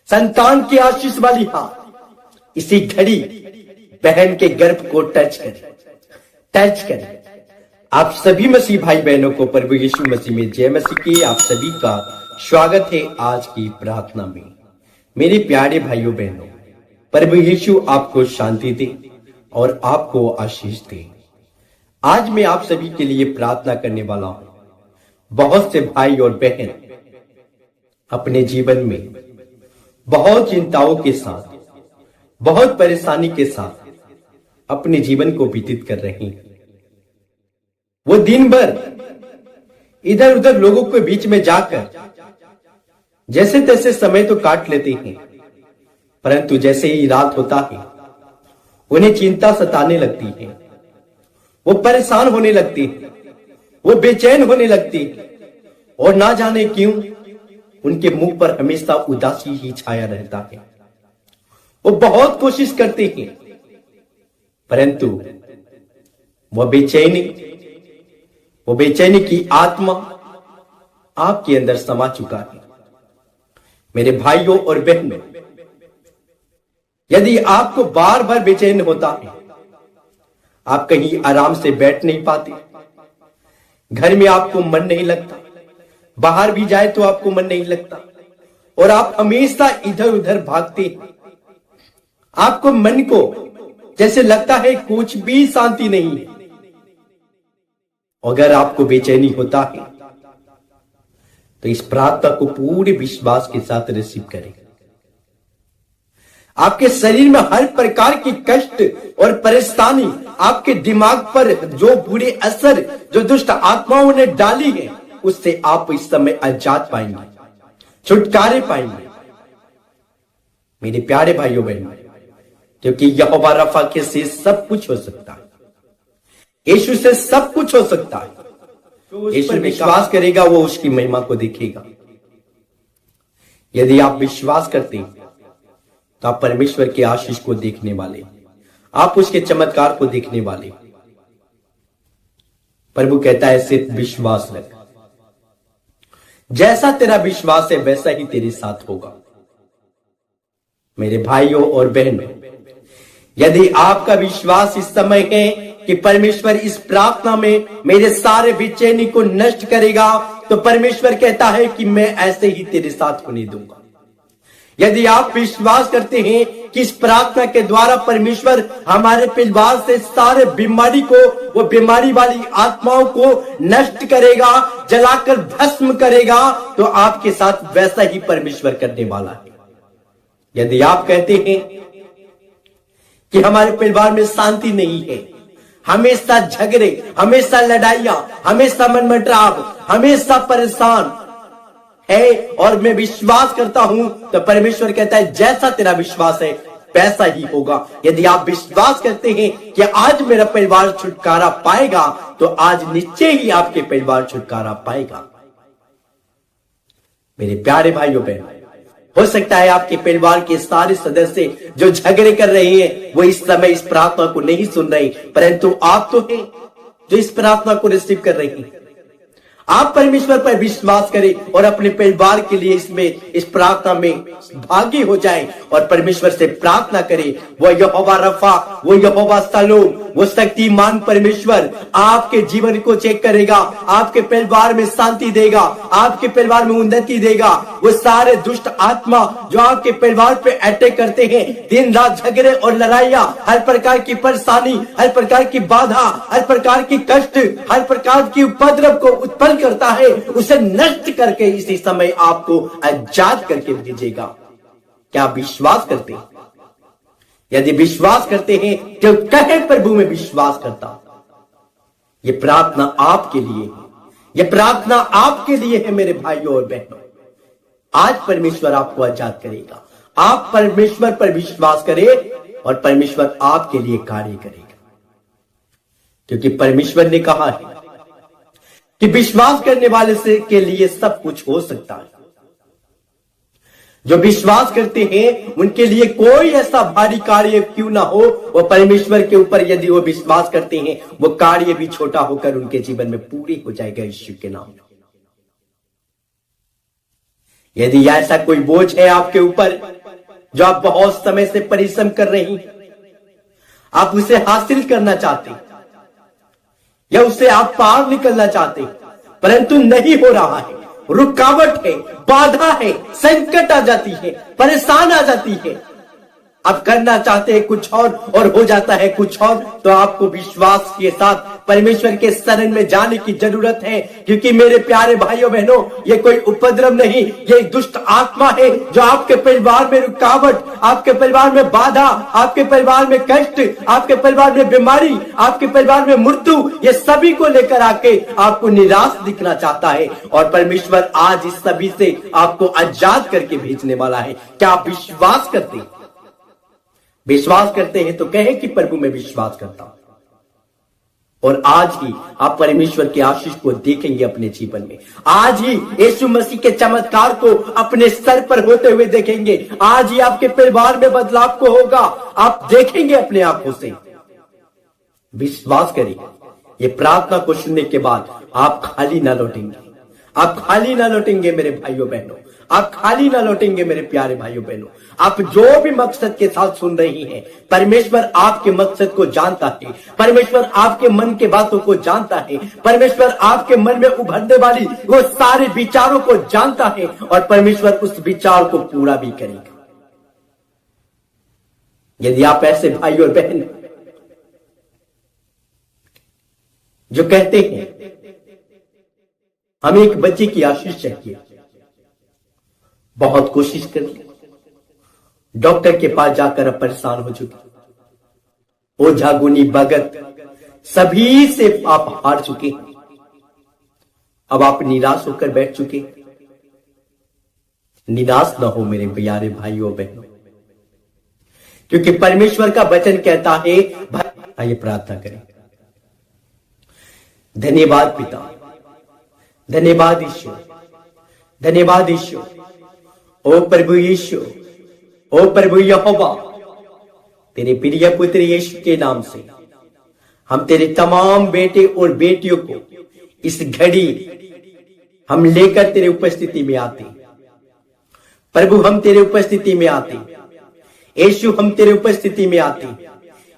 संतान की आशीष वाली हाथ इसी घड़ी बहन के गर्भ को टच करें। आप सभी मसीह भाई बहनों को प्रभु यीशु मसीह में जय मसीह की आप सभी का स्वागत है आज की प्रार्थना में। मेरे प्यारे भाइयों बहनों, प्रभु यीशु आपको शांति दे और आपको आशीष दे। आज मैं आप सभी के लिए प्रार्थना करने वाला हूं। बहुत से भाई और बहन अपने जीवन में बहुत चिंताओं के साथ, बहुत परेशानी के साथ अपने जीवन को व्यतीत कर रहे हैं। वो दिन भर इधर उधर लोगों के बीच में जाकर जैसे तैसे समय तो काट लेते हैं, परंतु जैसे ही रात होता है उन्हें चिंता सताने लगती है, वो परेशान होने लगती है, वो बेचैन होने लगती है और ना जाने क्यों उनके मुंह पर हमेशा उदासी ही छाया रहता है। वो बहुत कोशिश करते हैं, परंतु वो बेचैनी की आत्मा आपके अंदर समा चुका है। मेरे भाइयों और बहनों, यदि आपको बार बार बेचैन होता है, आप कहीं आराम से बैठ नहीं पाते, घर में आपको मन नहीं लगता, बाहर भी जाए तो आपको मन नहीं लगता और आप हमेशा इधर उधर भागते हैं, आपको मन को जैसे लगता है कुछ भी शांति नहीं है। अगर आपको बेचैनी होता है तो इस प्रार्थना को पूरे विश्वास के साथ रिसीव करें। आपके शरीर में हर प्रकार की कष्ट और परेशानी, आपके दिमाग पर जो बुरे असर जो दुष्ट आत्माओं ने डाली है, उससे आप इस समय आजाद पाएंगे, छुटकारे पाएंगे। मेरे प्यारे भाइयों बहनों, क्योंकि यहोवा रफा के से सब कुछ हो सकता है, यीशु से सब कुछ हो सकता है। यीशु विश्वास करेगा वो उसकी महिमा को देखेगा। यदि आप विश्वास करते हैं तो आप परमेश्वर के आशीष को देखने वाले, आप उसके चमत्कार को देखने वाले। प्रभु कहता है सिर्फ विश्वास रख, जैसा तेरा विश्वास है वैसा ही तेरे साथ होगा। मेरे भाइयों और बहनों, यदि आपका विश्वास इस समय है कि परमेश्वर इस प्रार्थना में मेरे सारे बेचैनी को नष्ट करेगा, तो परमेश्वर कहता है कि मैं ऐसे ही तेरे साथ होने दूंगा। यदि आप विश्वास करते हैं कि इस प्रार्थना के द्वारा परमेश्वर हमारे परिवार से सारे बीमारी को, वो बीमारी वाली आत्माओं को नष्ट करेगा, जलाकर भस्म करेगा, तो आपके साथ वैसा ही परमेश्वर करने वाला है। यदि आप कहते हैं कि हमारे परिवार में शांति नहीं है, हमेशा झगड़े, हमेशा लड़ाइयां, हमेशा मनमुटाव, हमेशा परेशान है, और मैं विश्वास करता हूं, तो परमेश्वर कहता है जैसा तेरा विश्वास है वैसा ही होगा। यदि आप विश्वास करते हैं कि आज मेरा परिवार छुटकारा पाएगा, तो आज निश्चय ही आपके परिवार छुटकारा पाएगा। मेरे प्यारे भाइयों बहनों, हो सकता है आपके परिवार के सारे सदस्य जो झगड़े कर रहे हैं वो इस समय इस प्रार्थना को नहीं सुन रहे, परंतु आप तो हैं जो इस प्रार्थना को रिसीव कर रहे हैं। आप परमेश्वर पर विश्वास करें और अपने परिवार के लिए इस प्रार्थना में भागी हो जाएं और परमेश्वर से प्रार्थना करें। वो यहोवा रफा, वो यहोवा सलोम, वो शक्तिमान परमेश्वर आपके जीवन को चेक करेगा, आपके परिवार में शांति देगा, आपके परिवार में उन्नति देगा। वो सारे दुष्ट आत्मा जो आपके परिवार पे अटैक करते हैं, दिन रात झगड़े और लड़ाइयां, हर प्रकार की परेशानी, हर प्रकार की बाधा, हर प्रकार की कष्ट, हर प्रकार की उपद्रव को उत्पन्न करता है, उसे नष्ट करके इसी समय आपको आजाद करके भेजेगा। क्या विश्वास करते हैं? यदि विश्वास करते हैं तो कहे प्रभु में विश्वास करता। ये प्रार्थना आपके लिए है, ये प्रार्थना आपके लिए है मेरे भाइयों और बहनों। आज परमेश्वर आपको आजाद करेगा। आप परमेश्वर पर विश्वास करें और परमेश्वर आपके लिए कार्य करेगा, क्योंकि परमेश्वर ने कहा है कि विश्वास करने वाले से के लिए सब कुछ हो सकता है। जो विश्वास करते हैं उनके लिए कोई ऐसा भारी कार्य क्यों ना हो, वो परमेश्वर के ऊपर यदि वो विश्वास करते हैं, वो कार्य भी छोटा होकर उनके जीवन में पूरी हो जाएगा यीशु के नाम में। यदि ऐसा कोई बोझ है आपके ऊपर, जो आप बहुत समय से परिश्रम कर रही हैं, आप उसे हासिल करना चाहते या उससे आप पार निकलना चाहते, परंतु नहीं हो रहा है, रुकावट है, बाधा है, संकट आ जाती है, परेशान आ जाती है, आप करना चाहते हैं कुछ और हो जाता है कुछ और, तो आपको विश्वास के साथ परमेश्वर के शरण में जाने की जरूरत है। क्योंकि मेरे प्यारे भाइयों बहनों, ये कोई उपद्रव नहीं, ये दुष्ट आत्मा है जो आपके परिवार में रुकावट, आपके परिवार में बाधा, आपके परिवार में कष्ट, आपके परिवार में बीमारी, आपके परिवार में मृत्यु, ये सभी को लेकर आके आपको निराश दिखना चाहता है। और परमेश्वर आज इस सभी से आपको आजाद करके भेजने वाला है। क्या आप विश्वास करते हैं? विश्वास करते हैं तो कहें कि प्रभु मैं विश्वास करता हूं। और आज ही आप परमेश्वर के आशीष को देखेंगे अपने जीवन में। आज ही यीशु मसीह के चमत्कार को अपने सर पर होते हुए देखेंगे। आज ही आपके परिवार में बदलाव को होगा, आप देखेंगे अपने आंखों से। विश्वास करिए, ये प्रार्थना को सुनने के बाद आप खाली ना लौटेंगे। आप खाली ना लौटेंगे मेरे भाइयों बहनों, आप खाली ना लौटेंगे मेरे प्यारे भाइयों बहनों। आप जो भी मकसद के साथ सुन रही हैं, परमेश्वर आपके मकसद को जानता है, परमेश्वर आपके मन के बातों को जानता है, परमेश्वर आपके मन में उभरने वाली वो सारे विचारों को जानता है, और परमेश्वर उस विचार को पूरा भी करेगा। यदि आप ऐसे भाई और बहन जो कहते हैं हमें एक बच्चे की आशीष चाहिए, बहुत कोशिश कर ली, डॉक्टर के पास जाकर अब परेशान हो चुके, ओझा गुनी भगत सभी से आप हार चुके, अब आप निराश होकर बैठ चुके। निराश ना हो मेरे प्यारे भाइयों बहनों, क्योंकि परमेश्वर का वचन कहता है। भाई आइए प्रार्थना करें। धन्यवाद पिता, धन्यवाद ईश्वर, धन्यवाद ईश्वर। ओ प्रभु यीशु, ओ प्रभु यहोवा, तेरे प्रिय पुत्र यीशु के नाम से हम तेरे तमाम बेटे और बेटियों को इस घड़ी हम लेकर तेरे उपस्थिति में आते। प्रभु हम तेरे उपस्थिति में आते, यीशु हम तेरे उपस्थिति में आते,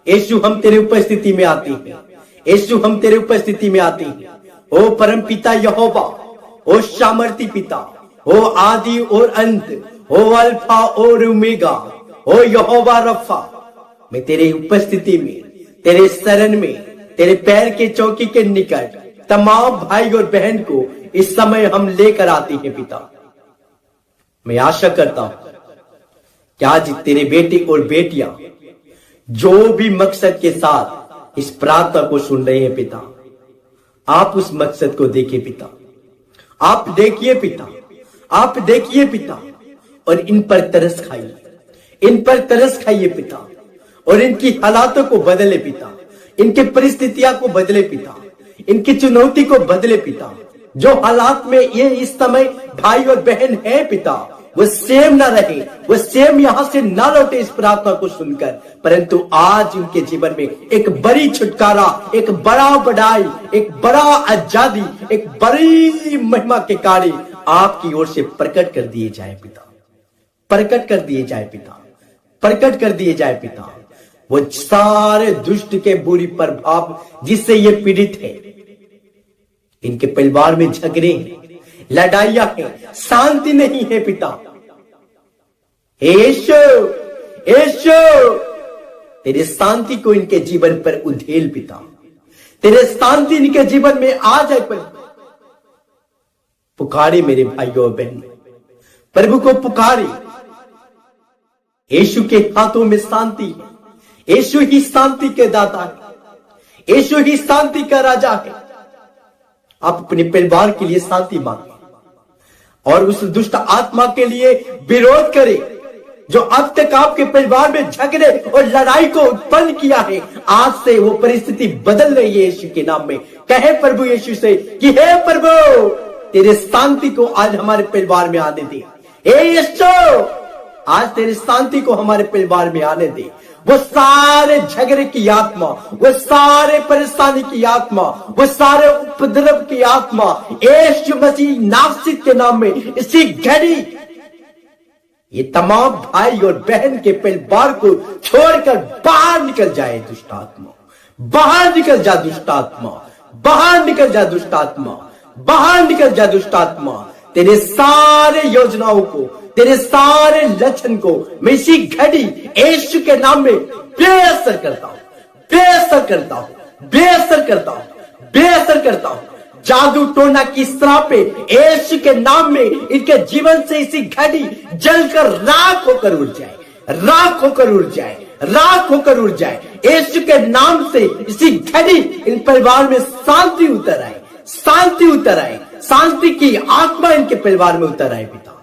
यीशु हम तेरे उपस्थिति में आते हैं, यीशु हम तेरे उपस्थिति में आते हैं। ओ परम पिता यहोवा, ओ सामर्थी पिता, ओ आदि और अंत, ओ अल्फा और ओमेगा, ओ यहोवा रफा, मैं तेरे उपस्थिति में, तेरे शरण में, तेरे पैर के चौकी के निकट तमाम भाई और बहन को इस समय हम लेकर आते हैं पिता। मैं आशा करता हूं कि आज तेरे बेटे और बेटियां जो भी मकसद के साथ इस प्रार्थना को सुन रहे हैं पिता, आप उस मकसद को देखिए पिता, आप देखिए पिता, आप देखिए पिता, और इन पर तरस खाइए, इन पर तरस खाइए पिता, और इनकी हालातों को बदले पिता, इनके परिस्थितियां को बदले पिता, इनकी चुनौती को बदले पिता। जो हालात में ये इस समय भाई और बहन है पिता, वो सेम ना रहे, वो सेम यहां से ना लौटे इस प्रार्थना को सुनकर, परंतु आज उनके जीवन में एक बड़ी छुटकारा, एक बड़ा बढ़ाई, एक बड़ा आजादी, एक बड़ी महिमा के कार्य आपकी ओर से प्रकट कर दिए जाए पिता, प्रकट कर दिए जाए पिता, प्रकट कर दिए जाए पिता। वो सारे दुष्ट के बुरी प्रभाव जिससे ये पीड़ित है, इनके परिवार में झगड़े हैं, लड़ाइयां हैं, शांति नहीं है पिता। यीशु, यीशु, तेरे शांति को इनके जीवन पर उधेल पिता, तेरे शांति इनके जीवन में आ जाए प्रभु। पुकारे मेरे भाइयों और बहन, प्रभु को पुकारे। यीशु के हाथों में शांति है, यीशु ही शांति के दाता है, यीशु ही शांति का राजा है। आप अपने परिवार के लिए शांति मांगे और उस दुष्ट आत्मा के लिए विरोध करें जो अब तक आपके परिवार में झगड़े और लड़ाई को उत्पन्न किया है। आज से वो परिस्थिति बदल रही है यीशु के नाम में। कहे प्रभु यीशु से कि हे प्रभु, तेरे शांति को आज हमारे परिवार में आने दे। हे यीशु, आज तेरी शांति को हमारे परिवार में आने दे। वो सारे झगड़े की आत्मा, वो सारे परेशानी की आत्मा, वो सारे उपद्रव की आत्मा यीशु मसीह नासरीत के नाम में इसी घड़ी ये तमाम भाई और बहन के परिवार को छोड़कर बाहर निकल जाए दुष्ट आत्मा, बाहर निकल जा दुष्ट आत्मा, बाहर निकल जा दुष्ट आत्मा, बाहर निकल जा दुष्ट आत्मा। तेरे सारे योजनाओं को, तेरे सारे लक्षण को मैं इसी घड़ी यीशु के नाम में बेअसर करता हूं, बेअसर करता हूं, बेअसर करता हूं, बेअसर करता हूं। जादू टोना की श्रापे यीशु के नाम में इनके जीवन से इसी घड़ी जलकर राख होकर उड़ जाए, राख होकर उड़ जाए, राख होकर उड़ जाए। यीशु के नाम से इसी घड़ी इन परिवार में शांति उतर आए, शांति उतर आए, शांति की आत्मा इनके परिवार में उतर आए। पिता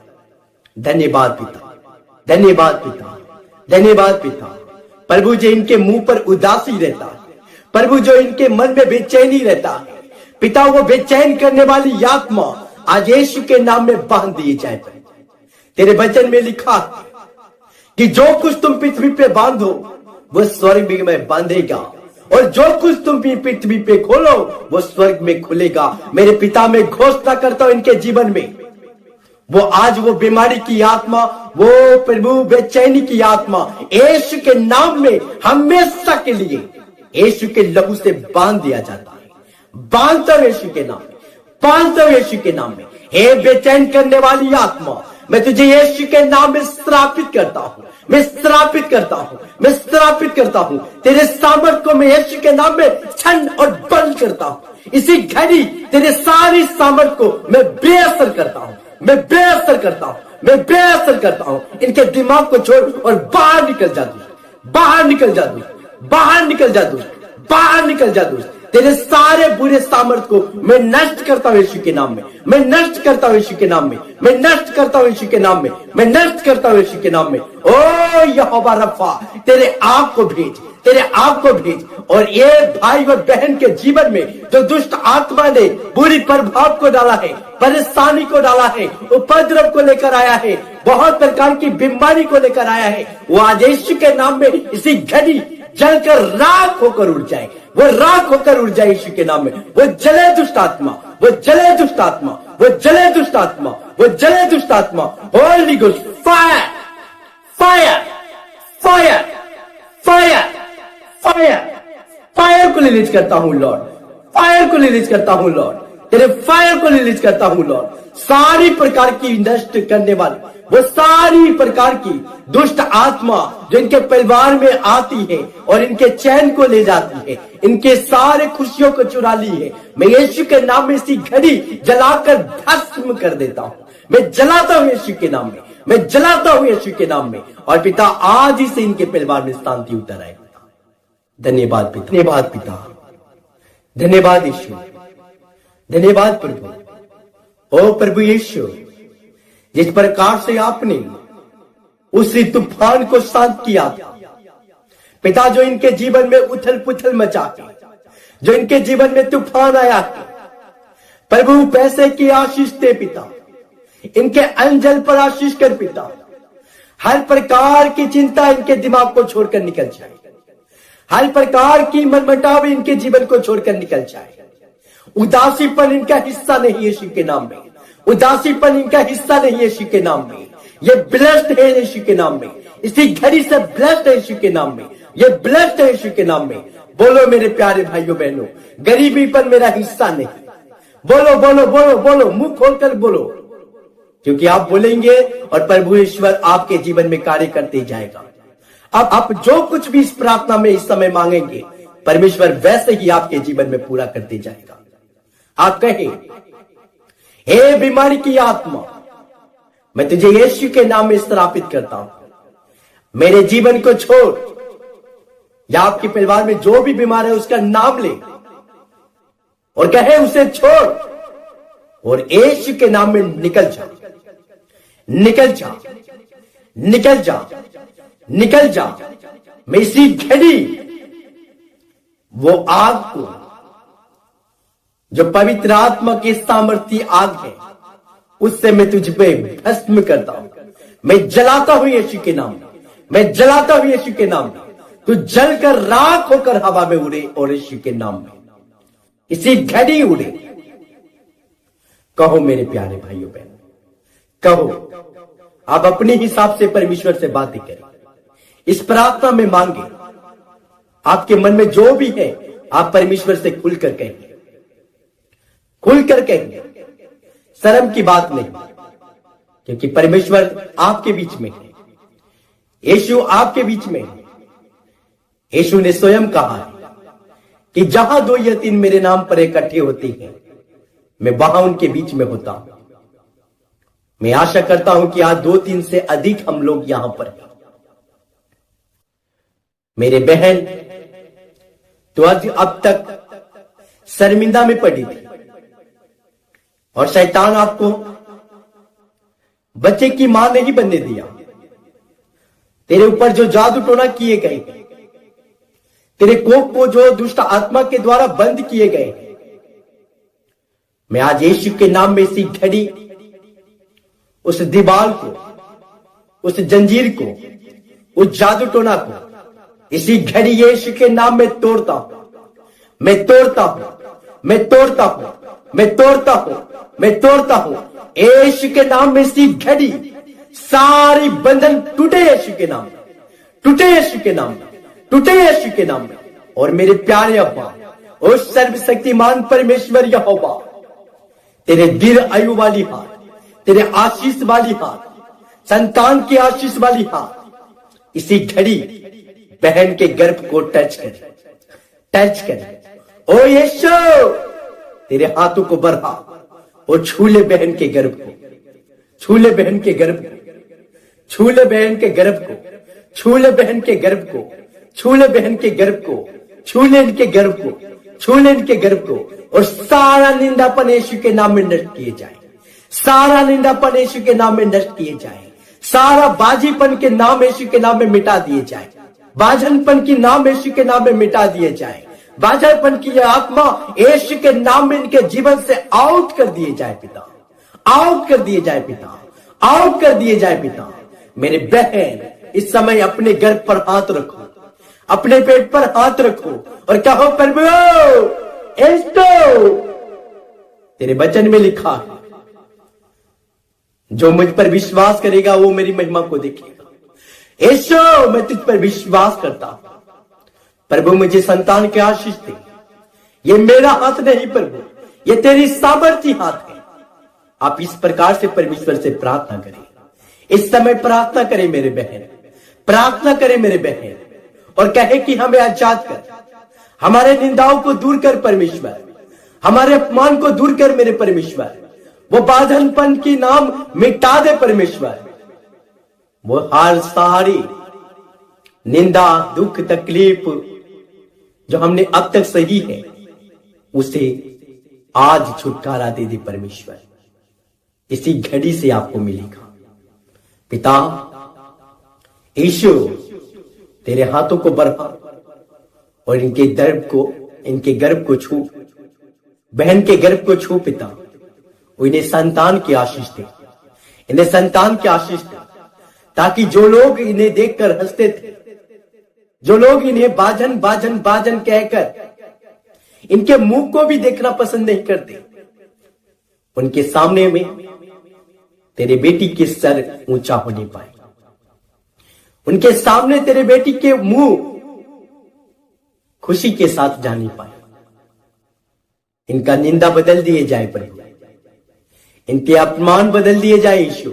धन्यवाद, पिता धन्यवाद, पिता धन्यवाद। पिता प्रभु जो इनके मुंह पर उदासी रहता है, प्रभु जो इनके मन में बेचैनी रहता है, पिता वो बेचैन करने वाली आत्मा आज यीशु के नाम में बांध दिए जाए। तेरे वचन में लिखा कि जो कुछ तुम पृथ्वी पे बांधो वो स्वर्ग में बांधेगा, और जो कुछ तुम पृथ्वी पे खोलो वो स्वर्ग में खुलेगा। मेरे पिता मैं घोषणा करता हूं इनके जीवन में वो आज वो बीमारी की आत्मा, वो प्रभु बेचैनी की आत्मा यीशु के नाम में हमेशा के लिए यीशु के लहू से बांध दिया जाता है। बांधता हूं यीशु के नाम में, बांधता हूं यीशु के नाम में। हे बेचैन करने वाली आत्मा, मैं तुझे यीशु के नाम में श्रापित करता हूं, मैं श्रापित करता हूं, मैं श्रापित करता हूं। तेरे सामर्थ को मैं यीशु के नाम में छंड और बंद करता हूं। इसी घड़ी तेरे सारी सामर्थ को मैं बेअसर करता हूं, मैं बेअसर करता हूं, मैं बेअसर करता हूं। इनके दिमाग को छोड़ और बाहर निकल जा तू, बाहर निकल जा तू, बाहर निकल जा तू, बाहर निकल जा तू। तेरे सारे बुरे सामर्थ को मैं नष्ट करता हूं यीशु के नाम में, मैं नष्ट करता हूं यीशु के नाम में, मैं नष्ट करता हूं यीशु के नाम में, मैं नष्ट करता हूं यीशु के नाम में। ओ यहोवा रफा, तेरे आग को भेज, तेरे आग को भेज, और ये भाई और बहन के जीवन में जो दुष्ट आत्मा ने बुरी प्रभाव को डाला है, परेशानी को डाला है, उपद्रव को लेकर आया है, बहुत प्रकार की बीमारी को लेकर आया है, वो आज यीशु के नाम में इसी घड़ी जलकर राख होकर उड़ जाए, वो राख होकर उड़ जाए यीशु के नाम में। वो जले दुष्ट आत्मा, वो जले दुष्ट आत्मा, वो जले दुष्ट आत्मा, वो जले दुष्ट आत्मा। Holi ghost fire, fire, fire, fire, fire, fire को रिलीज करता हूं लॉर्ड, फायर को रिलीज करता हूं लॉर्ड, तेरे फायर को रिलीज करता हूं लॉर्ड। सारी प्रकार की नष्ट करने वाली वो सारी प्रकार की दुष्ट आत्मा जो इनके परिवार में आती है और इनके चैन को ले जाती है, इनके सारे खुशियों को चुरा ली है, मैं यीशु के नाम में इसी घड़ी जलाकर भस्म कर देता हूं। मैं जलाता हूं यीशु के नाम में, मैं जलाता हूं यीशु के नाम में। और पिता आज ही से इनके परिवार में शांति उतर आए। धन्यवाद पिता, धन्यवाद पिता, धन्यवाद यीशु, धन्यवाद प्रभु। ओ प्रभु यीशु, जिस प्रकार से आपने उसी तूफान को शांत किया पिता, जो इनके जीवन में उथल पुथल मचा के, जो इनके जीवन में तूफान आया प्रभु, पैसे की आशीष दे पिता, इनके अंजल पर आशीष कर पिता। हर प्रकार की चिंता इनके दिमाग को छोड़कर निकल जाए, हर प्रकार की मनमुटाव इनके जीवन को छोड़कर निकल जाए। उदासीपन इनका हिस्सा नहीं यीशु के नाम में, उदासीपन इनका हिस्सा नहीं यीशु के नाम में। ये ब्लेस्ड है यीशु के नाम में, इसी घड़ी से ब्लेस्ड है यीशु के नाम में, ये ब्लेस्ड है यीशु के नाम में। बोलो मेरे प्यारे भाइयों बहनों, गरीबी पर मेरा हिस्सा नहीं। बोलो बोलो बोलो बोलो, मुंह खोलकर बोलो, क्योंकि आप बोलेंगे और प्रभु ईश्वर आपके जीवन में कार्य करते जाएगा। अब आप जो कुछ भी इस प्रार्थना में इस समय मांगेंगे, परमेश्वर वैसे ही आपके जीवन में पूरा करते जाएगा। आप कहें, हे बीमारी की आत्मा, मैं तुझे यीशु के नाम में श्रापित करता हूं, मेरे जीवन को छोड़। या आपके परिवार में जो भी बीमार है उसका नाम ले और कहे उसे छोड़, और यीशु के नाम में निकल जा, निकल जा, निकल जा, निकल जा। मैं इसी घड़ी वो आग को, जो पवित्र आत्मा की सामर्थ्य आग है, उससे मैं तुझ पे भस्म करता हूं। मैं जलाता हूं यीशु के नाम में, मैं जलाता हूं यीशु के नाम में। तू जलकर राख होकर हवा में उड़े और यीशु के नाम में इसी घड़ी उड़े। कहो मेरे प्यारे भाइयों बहनों, कहो आप अपने हिसाब से परमेश्वर से बातें करें, इस प्रार्थना में मांगे। आपके मन में जो भी है आप परमेश्वर से खुलकर कहेंगे, खुलकर कहेंगे। शर्म की बात नहीं, क्योंकि परमेश्वर आपके बीच में है, यीशु आपके बीच में है। यीशु ने स्वयं कहा है कि जहां 2 या 3 मेरे नाम पर इकट्ठे होती हैं, मैं वहां उनके बीच में होता हूं। मैं आशा करता हूं कि आज 2-3 से अधिक हम लोग यहां पर हैं। मेरे बहन तो आज अब तक शर्मिंदा में पड़ी थी और शैतान आपको बच्चे की मां नहीं बनने दिया। तेरे ऊपर जो जादू टोना किए गए, तेरे कोप को जो दुष्ट आत्मा के द्वारा बंद किए गए, मैं आज यीशु के नाम में इसी घड़ी उस दीवार को, उस जंजीर को, उस जादू टोना को इसी घड़ी यीशु के नाम में तोड़ता हूं। मैं तोड़ता हूं, मैं तोड़ता हूं, मैं तोड़ता हूं, मैं तोड़ता हूं। यीशु के नाम में इसी घड़ी सारी बंधन टूटे, यीशु के नाम में टूटे, यीशु के नाम में टूटे, यीशु के नाम में। और मेरे प्यारे यहोवा, उस सर्वशक्तिमान परमेश्वर यहोवा, तेरे दीर्घ आयु वाली हाथ, तेरे आशीष वाली हाथ, संतान की आशीष वाली हाथ इसी घड़ी बहन के गर्भ को टच करे, टच करे। ओ यीशु, तेरे हाथों को बढ़ा और छू ले बहन के गर्भ को, छू ले बहन के गर्भ को, छू ले बहन के गर्भ को, छू ले बहन के गर्भ को, छू ले बहन के गर्भ को, छू ले इनके गर्भ को, छू ले इनके गर्भ को। और सारा निंदापन यीशु के नाम में नष्ट किए जाए, सारा निंदापन यीशु के नाम में नष्ट किए जाए, सारा बाजीपन के नाम यीशु के नाम में मिटा दिए जाए, बाजनपन की नाम यीशु के नाम में मिटा दिए जाए, बाजरपन की आत्मा यीशु के नाम में इनके जीवन से आउट कर दिए जाए पिता, आउट कर दिए जाए पिता, आउट कर दिए जाए पिता। मेरे बहन इस समय अपने गर्भ पर हाथ रखो, अपने पेट पर हाथ रखो और कहो प्रभु यीशु, तेरे वचन में लिखा है जो मुझ पर विश्वास करेगा वो मेरी महिमा को देखेगा। यीशु, मैं तुझ पर विश्वास करता हूं। प्रभु मुझे संतान के आशीष दे। ये मेरा हाथ नहीं प्रभु, ये तेरी सामर्थ्य हाथ है। आप इस प्रकार से परमेश्वर से प्रार्थना करें, इस समय प्रार्थना करें मेरे बहन, प्रार्थना करें मेरे बहन और कहे कि हमें आजाद कर, हमारे निंदाओं को दूर कर परमेश्वर, हमारे अपमान को दूर कर मेरे परमेश्वर, वो बाधनपन की नाम मिटा दे परमेश्वर, वो हर सारी निंदा, दुख, तकलीफ जो हमने अब तक सही है उसे आज छुटकारा दे दे परमेश्वर। इसी घड़ी से आपको मिलेगा। पिता यीशु, तेरे हाथों को बढ़ा और इनके गर्भ को छू, बहन के गर्भ को छू पिता, इन्हें संतान की आशीष दे, इन्हें संतान की आशीष दे, ताकि जो लोग इन्हें देखकर हंसते थे, जो लोग इन्हें बाजन बाजन बाजन कहकर इनके मुंह को भी देखना पसंद नहीं करते, उनके सामने में तेरे बेटी के सर ऊंचा हो नहीं पाए, उनके सामने तेरे बेटी के मुंह खुशी के साथ जा नहीं पाए। इनका निंदा बदल दिए जाए प्रभु, इनके अपमान बदल दिए जाए यीशु।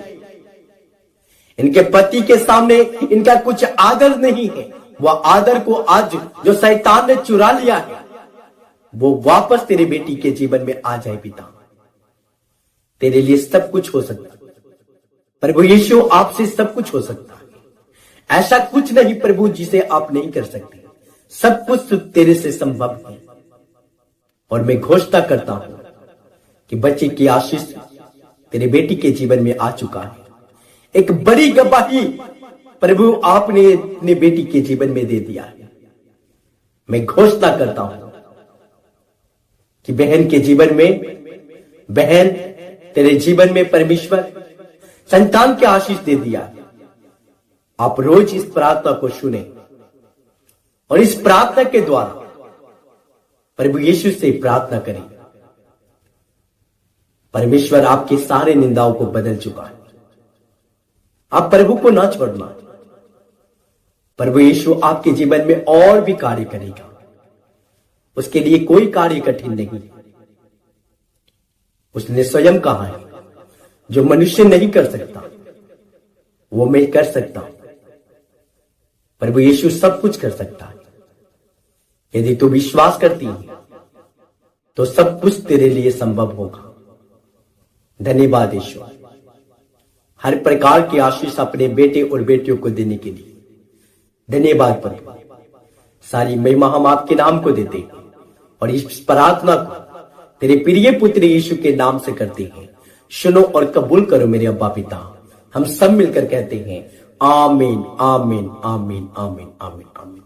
इनके पति के सामने इनका कुछ आदर नहीं है, वह आदर को आज जो शैतान ने चुरा लिया है वो वापस तेरे बेटी के जीवन में आ जाए पिता। तेरे लिए सब कुछ हो सकता है प्रभु यीशु, आपसे सब कुछ हो सकता है। ऐसा कुछ नहीं प्रभु जिसे आप नहीं कर सकते, सब कुछ तेरे से संभव है। और मैं घोषणा करता हूं कि बच्चे की आशीष तेरे बेटी के जीवन में आ चुका है। एक बड़ी गवाही प्रभु आपने अपने बेटी के जीवन में दे दिया है। मैं घोषणा करता हूं कि बहन के जीवन में, बहन तेरे जीवन में परमेश्वर संतान की आशीष दे दिया है। आप रोज इस प्रार्थना को सुने और इस प्रार्थना के द्वारा प्रभु यीशु से प्रार्थना करें। परमेश्वर आपके सारे निंदाओं को बदल चुका है। आप प्रभु को ना छोड़ना। प्रभु यीशु आपके जीवन में और भी कार्य करेगा। उसके लिए कोई कार्य कठिन नहीं। उसने स्वयं कहा है, जो मनुष्य नहीं कर सकता वो मैं कर सकता हूं। प्रभु यीशु सब कुछ कर सकता है। यदि तू विश्वास करती है तो सब कुछ तेरे लिए संभव होगा। धन्यवाद ईश्वर, हर प्रकार की आशीष अपने बेटे और बेटियों को देने के लिए धन्यवाद प्रभु। सारी महिमा हम आपके नाम को देते हैं और इस प्रार्थना को तेरे प्रिय पुत्र यीशु के नाम से करते हैं। सुनो और कबूल करो मेरे अब्बा पिता। हम सब मिलकर कहते हैं आमीन आमीन आमीन आमीन आमीन आमीन।